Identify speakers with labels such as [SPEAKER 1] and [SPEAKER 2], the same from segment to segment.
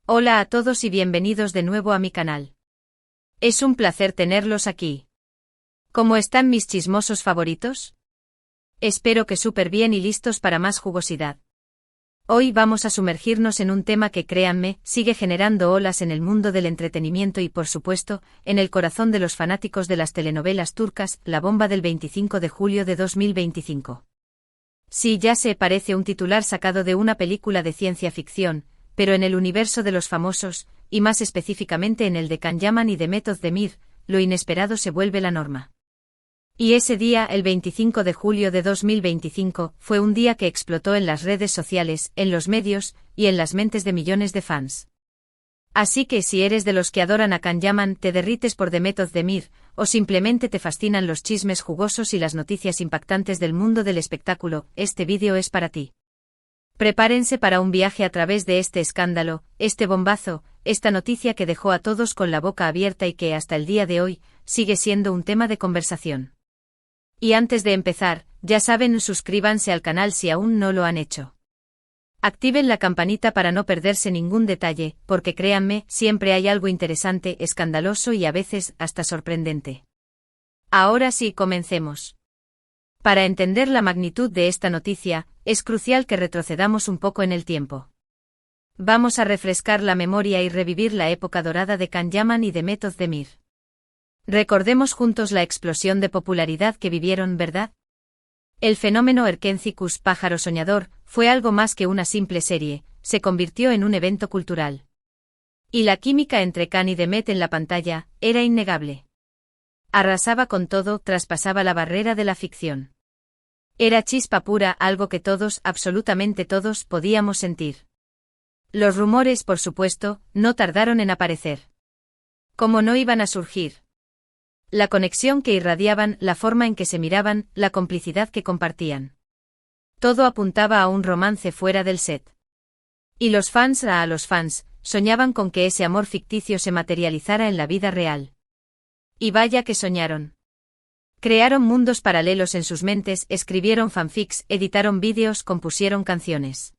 [SPEAKER 1] Hola a todos y bienvenidos de nuevo a mi canal. Es un placer tenerlos aquí. ¿Cómo están mis chismosos favoritos? Espero que súper bien y listos para más jugosidad. Hoy vamos a sumergirnos en un tema que, créanme, sigue generando olas en el mundo del entretenimiento y, por supuesto, en el corazón de los fanáticos de las telenovelas turcas, la bomba del 25 de julio de 2025. Sí, ya sé, parece un titular sacado de una película de ciencia ficción, pero en el universo de los famosos, y más específicamente en el de Can Yaman y de Mehmet Özdemir, lo inesperado se vuelve la norma. Y ese día, el 25 de julio de 2025, fue un día que explotó en las redes sociales, en los medios, y en las mentes de millones de fans. Así que si eres de los que adoran a Can Yaman, te derrites por Mehmet Özdemir, o simplemente te fascinan los chismes jugosos y las noticias impactantes del mundo del espectáculo, este vídeo es para ti. Prepárense para un viaje a través de este escándalo, este bombazo, esta noticia que dejó a todos con la boca abierta y que hasta el día de hoy, sigue siendo un tema de conversación. Y antes de empezar, ya saben, suscríbanse al canal si aún no lo han hecho. Activen la campanita para no perderse ningún detalle, porque créanme, siempre hay algo interesante, escandaloso y a veces hasta sorprendente. Ahora sí, comencemos. Para entender la magnitud de esta noticia, es crucial que retrocedamos un poco en el tiempo. Vamos a refrescar la memoria y revivir la época dorada de Can Yaman y de Mehmet Özdemir. Recordemos juntos la explosión de popularidad que vivieron, ¿verdad? El fenómeno Erkenci Kuş, pájaro soñador, fue algo más que una simple serie, se convirtió en un evento cultural. Y la química entre Can y Mehmet en la pantalla era innegable. Arrasaba con todo, traspasaba la barrera de la ficción. Era chispa pura, algo que todos, absolutamente todos, podíamos sentir. Los rumores, por supuesto, no tardaron en aparecer. ¿Cómo no iban a surgir? La conexión que irradiaban, la forma en que se miraban, la complicidad que compartían. Todo apuntaba a un romance fuera del set. Y los fans, soñaban con que ese amor ficticio se materializara en la vida real. Y vaya que soñaron. Crearon mundos paralelos en sus mentes, escribieron fanfics, editaron vídeos, compusieron canciones.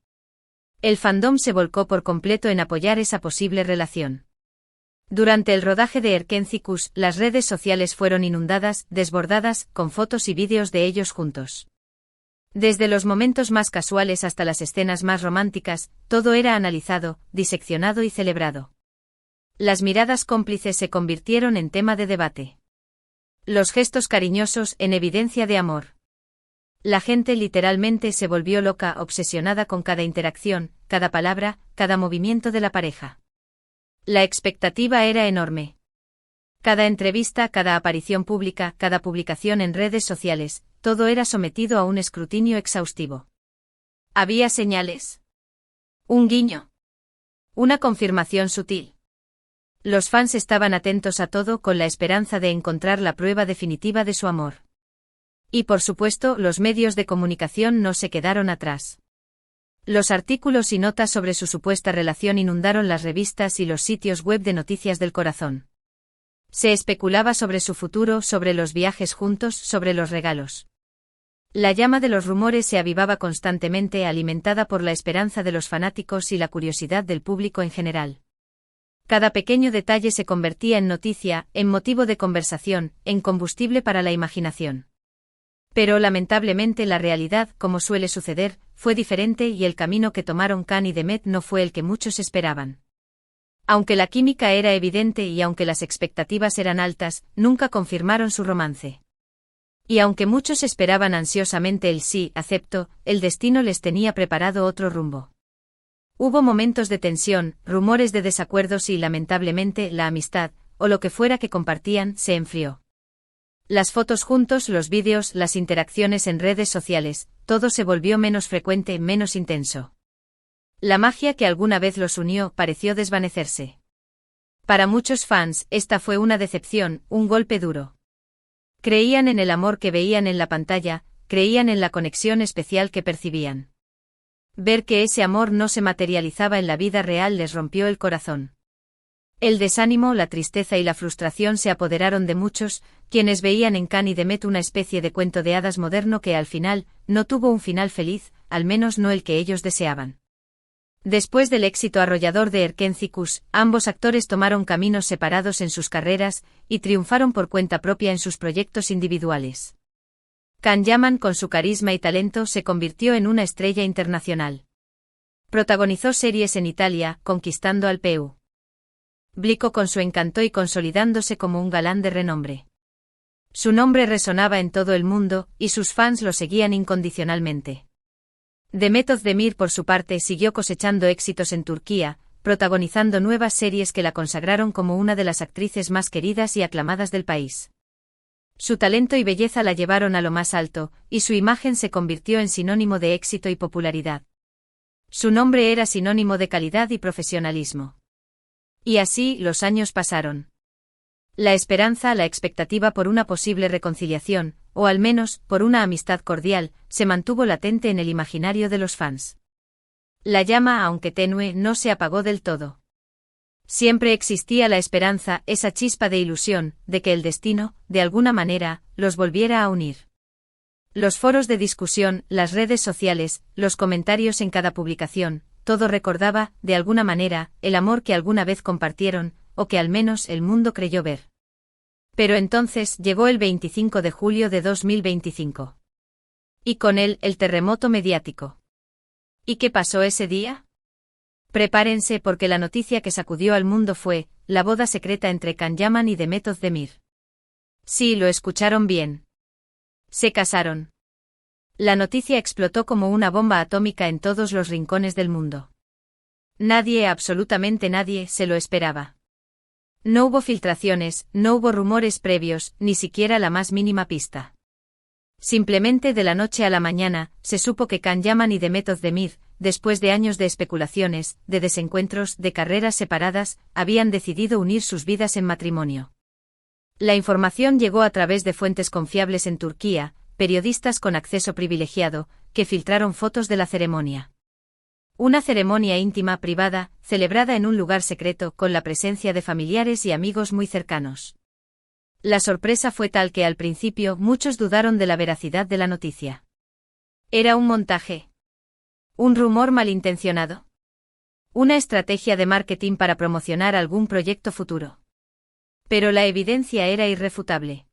[SPEAKER 1] El fandom se volcó por completo en apoyar esa posible relación. Durante el rodaje de Erkenci Kuş, las redes sociales fueron inundadas, desbordadas, con fotos y vídeos de ellos juntos. Desde los momentos más casuales hasta las escenas más románticas, todo era analizado, diseccionado y celebrado. Las miradas cómplices se convirtieron en tema de debate. Los gestos cariñosos en evidencia de amor. La gente literalmente se volvió loca, obsesionada con cada interacción, cada palabra, cada movimiento de la pareja. La expectativa era enorme. Cada entrevista, cada aparición pública, cada publicación en redes sociales, todo era sometido a un escrutinio exhaustivo. ¿Había señales? ¿Un guiño? ¿Una confirmación sutil? Los fans estaban atentos a todo con la esperanza de encontrar la prueba definitiva de su amor. Y por supuesto, los medios de comunicación no se quedaron atrás. Los artículos y notas sobre su supuesta relación inundaron las revistas y los sitios web de noticias del corazón. Se especulaba sobre su futuro, sobre los viajes juntos, sobre los regalos. La llama de los rumores se avivaba constantemente, alimentada por la esperanza de los fanáticos y la curiosidad del público en general. Cada pequeño detalle se convertía en noticia, en motivo de conversación, en combustible para la imaginación. Pero lamentablemente la realidad, como suele suceder, fue diferente y el camino que tomaron Can y Mehmet no fue el que muchos esperaban. Aunque la química era evidente y aunque las expectativas eran altas, nunca confirmaron su romance. Y aunque muchos esperaban ansiosamente el sí, acepto, el destino les tenía preparado otro rumbo. Hubo momentos de tensión, rumores de desacuerdos y lamentablemente la amistad, o lo que fuera que compartían, se enfrió. Las fotos juntos, los vídeos, las interacciones en redes sociales, todo se volvió menos frecuente, menos intenso. La magia que alguna vez los unió pareció desvanecerse. Para muchos fans, esta fue una decepción, un golpe duro. Creían en el amor que veían en la pantalla, creían en la conexión especial que percibían. Ver que ese amor no se materializaba en la vida real les rompió el corazón. El desánimo, la tristeza y la frustración se apoderaron de muchos, quienes veían en Can y Mehmet una especie de cuento de hadas moderno que al final, no tuvo un final feliz, al menos no el que ellos deseaban. Después del éxito arrollador de Erkenci-Kuş, ambos actores tomaron caminos separados en sus carreras y triunfaron por cuenta propia en sus proyectos individuales. Can Yaman, con su carisma y talento, se convirtió en una estrella internacional. Protagonizó series en Italia, conquistando al público con su encanto y consolidándose como un galán de renombre. Su nombre resonaba en todo el mundo, y sus fans lo seguían incondicionalmente. Demet Özdemir, por su parte, siguió cosechando éxitos en Turquía, protagonizando nuevas series que la consagraron como una de las actrices más queridas y aclamadas del país. Su talento y belleza la llevaron a lo más alto, y su imagen se convirtió en sinónimo de éxito y popularidad. Su nombre era sinónimo de calidad y profesionalismo. Y así, los años pasaron. La esperanza, la expectativa por una posible reconciliación, o al menos, por una amistad cordial, se mantuvo latente en el imaginario de los fans. La llama, aunque tenue, no se apagó del todo. Siempre existía la esperanza, esa chispa de ilusión, de que el destino, de alguna manera, los volviera a unir. Los foros de discusión, las redes sociales, los comentarios en cada publicación, todo recordaba, de alguna manera, el amor que alguna vez compartieron, o que al menos el mundo creyó ver. Pero entonces llegó el 25 de julio de 2025. Y con él, el terremoto mediático. ¿Y qué pasó ese día? Prepárense, porque la noticia que sacudió al mundo fue la boda secreta entre Can Yaman y Demet Özdemir. Sí, lo escucharon bien. Se casaron. La noticia explotó como una bomba atómica en todos los rincones del mundo. Nadie, absolutamente nadie, se lo esperaba. No hubo filtraciones, no hubo rumores previos, ni siquiera la más mínima pista. Simplemente de la noche a la mañana, se supo que Can Yaman y Demet Özdemir, después de años de especulaciones, de desencuentros, de carreras separadas, habían decidido unir sus vidas en matrimonio. La información llegó a través de fuentes confiables en Turquía, periodistas con acceso privilegiado, que filtraron fotos de la ceremonia. Una ceremonia íntima, privada, celebrada en un lugar secreto, con la presencia de familiares y amigos muy cercanos. La sorpresa fue tal que al principio muchos dudaron de la veracidad de la noticia. ¿Era un montaje? ¿Un rumor malintencionado? ¿Una estrategia de marketing para promocionar algún proyecto futuro? Pero la evidencia era irrefutable.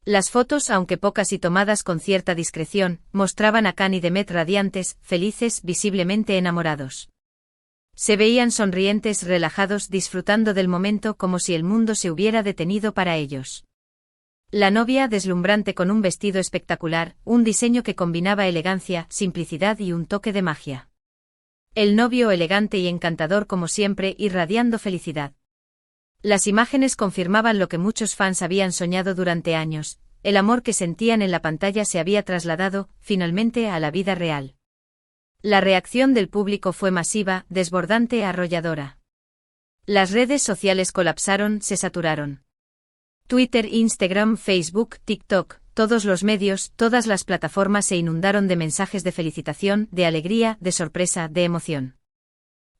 [SPEAKER 1] Las fotos, aunque pocas y tomadas con cierta discreción, mostraban a Can y Demet radiantes, felices, visiblemente enamorados. Se veían sonrientes, relajados, disfrutando del momento como si el mundo se hubiera detenido para ellos. La novia, deslumbrante con un vestido espectacular, un diseño que combinaba elegancia, simplicidad y un toque de magia. El novio, elegante y encantador como siempre, irradiando felicidad. Las imágenes confirmaban lo que muchos fans habían soñado durante años: el amor que sentían en la pantalla se había trasladado, finalmente, a la vida real. La reacción del público fue masiva, desbordante, arrolladora. Las redes sociales colapsaron, se saturaron. Twitter, Instagram, Facebook, TikTok, todos los medios, todas las plataformas se inundaron de mensajes de felicitación, de alegría, de sorpresa, de emoción.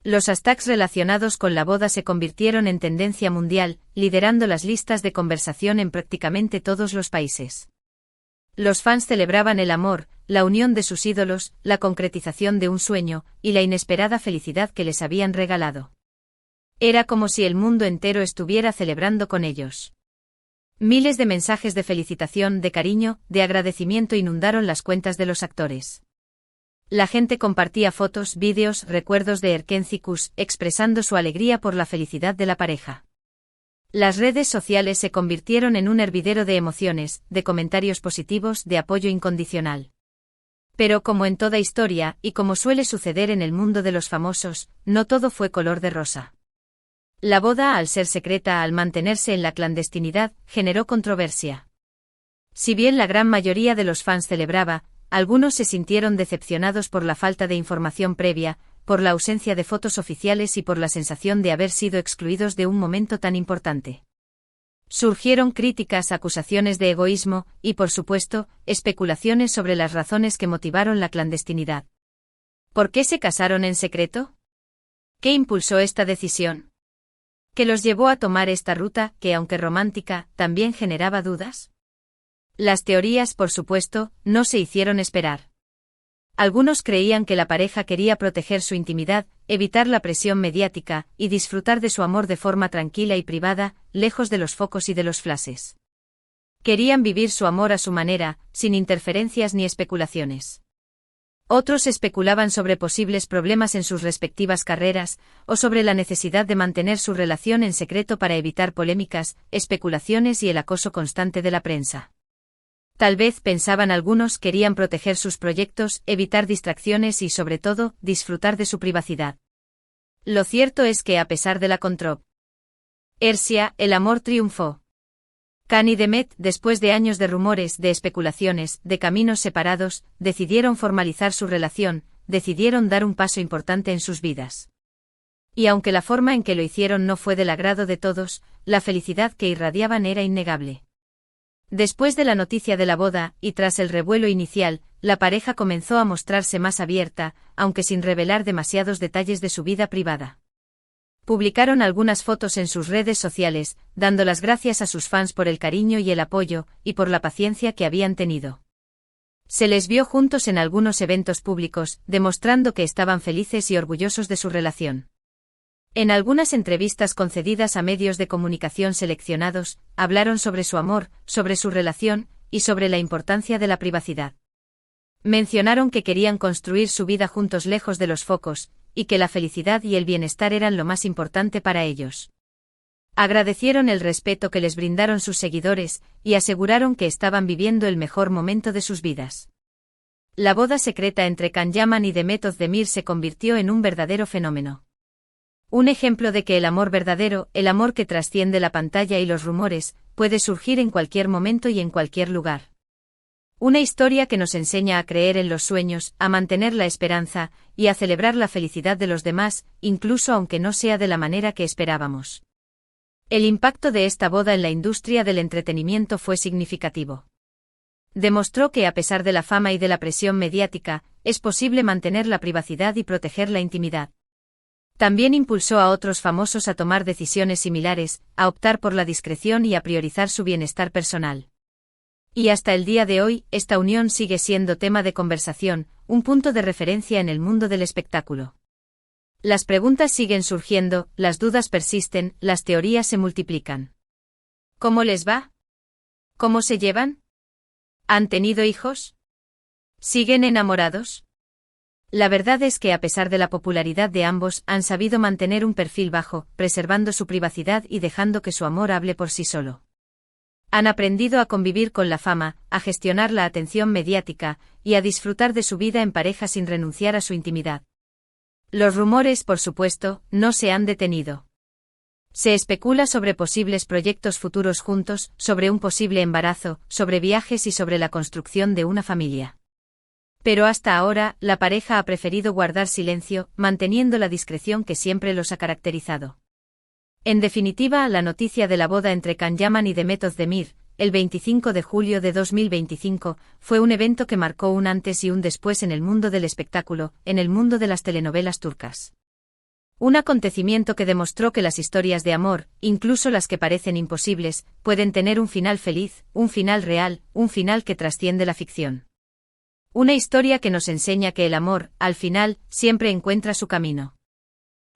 [SPEAKER 1] Los hashtags relacionados con la boda se convirtieron en tendencia mundial, liderando las listas de conversación en prácticamente todos los países. Los fans celebraban el amor, la unión de sus ídolos, la concretización de un sueño, y la inesperada felicidad que les habían regalado. Era como si el mundo entero estuviera celebrando con ellos. Miles de mensajes de felicitación, de cariño, de agradecimiento inundaron las cuentas de los actores. La gente compartía fotos, vídeos, recuerdos de Erkenci-Kuş, expresando su alegría por la felicidad de la pareja. Las redes sociales se convirtieron en un hervidero de emociones, de comentarios positivos, de apoyo incondicional. Pero como en toda historia, y como suele suceder en el mundo de los famosos, no todo fue color de rosa. La boda, al ser secreta, al mantenerse en la clandestinidad, generó controversia. Si bien la gran mayoría de los fans celebraba, algunos se sintieron decepcionados por la falta de información previa, por la ausencia de fotos oficiales y por la sensación de haber sido excluidos de un momento tan importante. Surgieron críticas, acusaciones de egoísmo, y por supuesto, especulaciones sobre las razones que motivaron la clandestinidad. ¿Por qué se casaron en secreto? ¿Qué impulsó esta decisión? ¿Qué los llevó a tomar esta ruta, que aunque romántica, también generaba dudas? Las teorías, por supuesto, no se hicieron esperar. Algunos creían que la pareja quería proteger su intimidad, evitar la presión mediática, y disfrutar de su amor de forma tranquila y privada, lejos de los focos y de los flashes. Querían vivir su amor a su manera, sin interferencias ni especulaciones. Otros especulaban sobre posibles problemas en sus respectivas carreras, o sobre la necesidad de mantener su relación en secreto para evitar polémicas, especulaciones y el acoso constante de la prensa. Tal vez, pensaban algunos, querían proteger sus proyectos, evitar distracciones y, sobre todo, disfrutar de su privacidad. Lo cierto es que, a pesar de la controversia, el amor triunfó. Can y Demet, después de años de rumores, de especulaciones, de caminos separados, decidieron formalizar su relación, decidieron dar un paso importante en sus vidas. Y aunque la forma en que lo hicieron no fue del agrado de todos, la felicidad que irradiaban era innegable. Después de la noticia de la boda, y tras el revuelo inicial, la pareja comenzó a mostrarse más abierta, aunque sin revelar demasiados detalles de su vida privada. Publicaron algunas fotos en sus redes sociales, dando las gracias a sus fans por el cariño y el apoyo, y por la paciencia que habían tenido. Se les vio juntos en algunos eventos públicos, demostrando que estaban felices y orgullosos de su relación. En algunas entrevistas concedidas a medios de comunicación seleccionados, hablaron sobre su amor, sobre su relación, y sobre la importancia de la privacidad. Mencionaron que querían construir su vida juntos lejos de los focos, y que la felicidad y el bienestar eran lo más importante para ellos. Agradecieron el respeto que les brindaron sus seguidores, y aseguraron que estaban viviendo el mejor momento de sus vidas. La boda secreta entre Can Yaman y Demet Özdemir se convirtió en un verdadero fenómeno. Un ejemplo de que el amor verdadero, el amor que trasciende la pantalla y los rumores, puede surgir en cualquier momento y en cualquier lugar. Una historia que nos enseña a creer en los sueños, a mantener la esperanza, y a celebrar la felicidad de los demás, incluso aunque no sea de la manera que esperábamos. El impacto de esta boda en la industria del entretenimiento fue significativo. Demostró que a pesar de la fama y de la presión mediática, es posible mantener la privacidad y proteger la intimidad. También impulsó a otros famosos a tomar decisiones similares, a optar por la discreción y a priorizar su bienestar personal. Y hasta el día de hoy, esta unión sigue siendo tema de conversación, un punto de referencia en el mundo del espectáculo. Las preguntas siguen surgiendo, las dudas persisten, las teorías se multiplican. ¿Cómo les va? ¿Cómo se llevan? ¿Han tenido hijos? ¿Siguen enamorados? La verdad es que a pesar de la popularidad de ambos, han sabido mantener un perfil bajo, preservando su privacidad y dejando que su amor hable por sí solo. Han aprendido a convivir con la fama, a gestionar la atención mediática, y a disfrutar de su vida en pareja sin renunciar a su intimidad. Los rumores, por supuesto, no se han detenido. Se especula sobre posibles proyectos futuros juntos, sobre un posible embarazo, sobre viajes y sobre la construcción de una familia. Pero hasta ahora, la pareja ha preferido guardar silencio, manteniendo la discreción que siempre los ha caracterizado. En definitiva, la noticia de la boda entre Can Yaman y Demet Özdemir, el 25 de julio de 2025, fue un evento que marcó un antes y un después en el mundo del espectáculo, en el mundo de las telenovelas turcas. Un acontecimiento que demostró que las historias de amor, incluso las que parecen imposibles, pueden tener un final feliz, un final real, un final que trasciende la ficción. Una historia que nos enseña que el amor, al final, siempre encuentra su camino.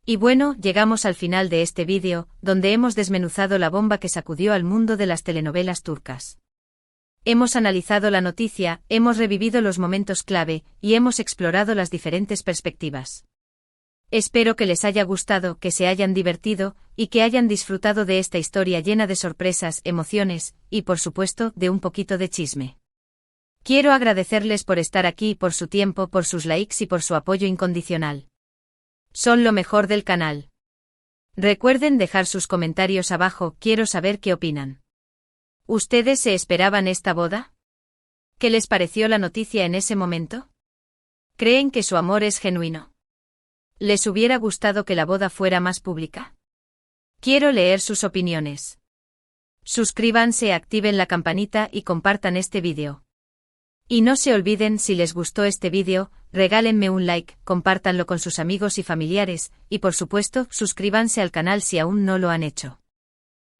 [SPEAKER 1] Y bueno, llegamos al final de este vídeo, donde hemos desmenuzado la bomba que sacudió al mundo de las telenovelas turcas. Hemos analizado la noticia, hemos revivido los momentos clave, y hemos explorado las diferentes perspectivas. Espero que les haya gustado, que se hayan divertido, y que hayan disfrutado de esta historia llena de sorpresas, emociones, y por supuesto, de un poquito de chisme. Quiero agradecerles por estar aquí, por su tiempo, por sus likes y por su apoyo incondicional. Son lo mejor del canal. Recuerden dejar sus comentarios abajo, quiero saber qué opinan. ¿Ustedes se esperaban esta boda? ¿Qué les pareció la noticia en ese momento? ¿Creen que su amor es genuino? ¿Les hubiera gustado que la boda fuera más pública? Quiero leer sus opiniones. Suscríbanse, activen la campanita y compartan este vídeo. Y no se olviden, si les gustó este vídeo, regálenme un like, compártanlo con sus amigos y familiares, y por supuesto, suscríbanse al canal si aún no lo han hecho.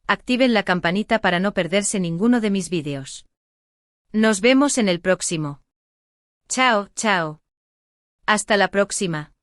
[SPEAKER 1] Activen la campanita para no perderse ninguno de mis vídeos. Nos vemos en el próximo. Chao, chao. Hasta la próxima.